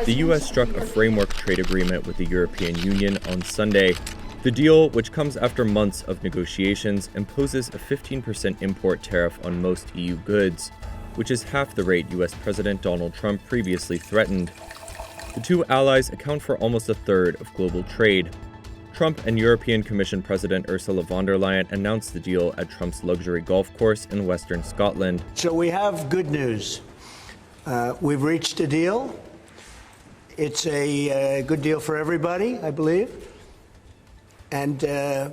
The U.S. struck a framework trade agreement with the European Union on Sunday. The deal, which comes after months of negotiations, imposes a 15% import tariff on most EU goods, which is half the rate U.S. President Donald Trump previously threatened. The two allies account for almost a third of global trade. Trump and European Commission President Ursula von der Leyen announced the deal at Trump's luxury golf course in western Scotland. So we have good news. We've reached a deal. It's a good deal for everybody, I believe. And I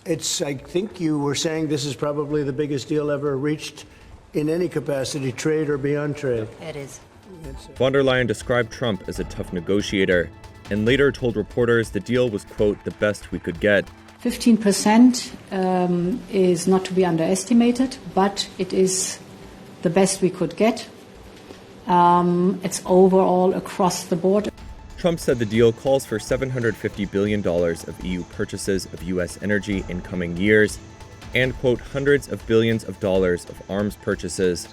think you were saying this is probably the biggest deal ever reached in any capacity, trade or beyond trade. It is. Von der Leyen described Trump as a tough negotiator and later told reporters the deal was, quote, the best we could get. 15% is not to be underestimated, but it is the best we could get. It's overall across the board. Trump said the deal calls for $750 billion of EU purchases of U.S. energy in coming years and, quote, hundreds of billions of dollars of arms purchases.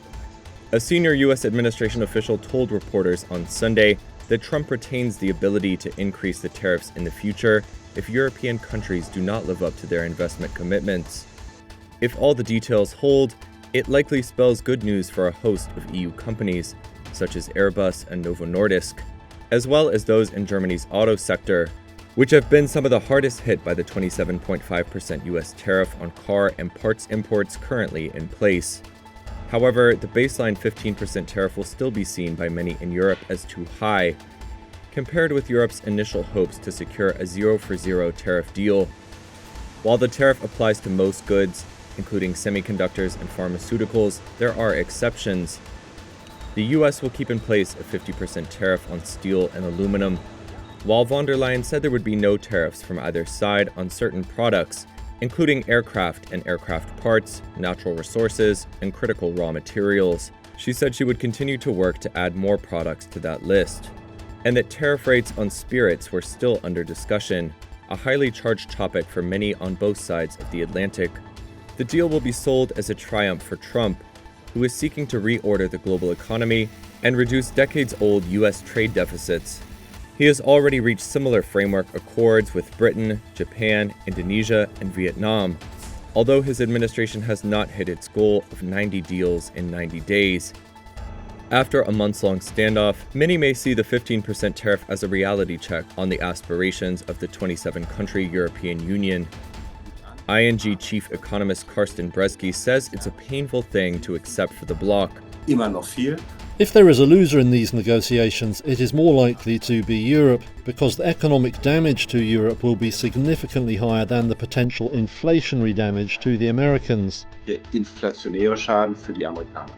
A senior U.S. administration official told reporters on Sunday that Trump retains the ability to increase the tariffs in the future if European countries do not live up to their investment commitments. If all the details hold, it likely spells good news for a host of EU companies, such as Airbus and Novo Nordisk, as well as those in Germany's auto sector, which have been some of the hardest hit by the 27.5% U.S. tariff on car and parts imports currently in place. However, the baseline 15% tariff will still be seen by many in Europe as too high, compared with Europe's initial hopes to secure a zero-for-zero tariff deal. While the tariff applies to most goods, including semiconductors and pharmaceuticals, there are exceptions. The U.S. will keep in place a 50% tariff on steel and aluminum, while von der Leyen said there would be no tariffs from either side on certain products, including aircraft and aircraft parts, natural resources, and critical raw materials. She said she would continue to work to add more products to that list, and that tariff rates on spirits were still under discussion, a highly charged topic for many on both sides of the Atlantic. The deal will be sold as a triumph for Trump, who is seeking to reorder the global economy and reduce decades-old U.S. trade deficits. He has already reached similar framework accords with Britain, Japan, Indonesia, and Vietnam, although his administration has not hit its goal of 90 deals in 90 days. After a months-long standoff, many may see the 15% tariff as a reality check on the aspirations of the 27-country European Union. ING chief economist Carsten Bresky says it's a painful thing to accept for the bloc. If there is a loser in these negotiations, it is more likely to be Europe, because the economic damage to Europe will be significantly higher than the potential inflationary damage to the Americans. Der inflationäre Schaden für die Amerikaner.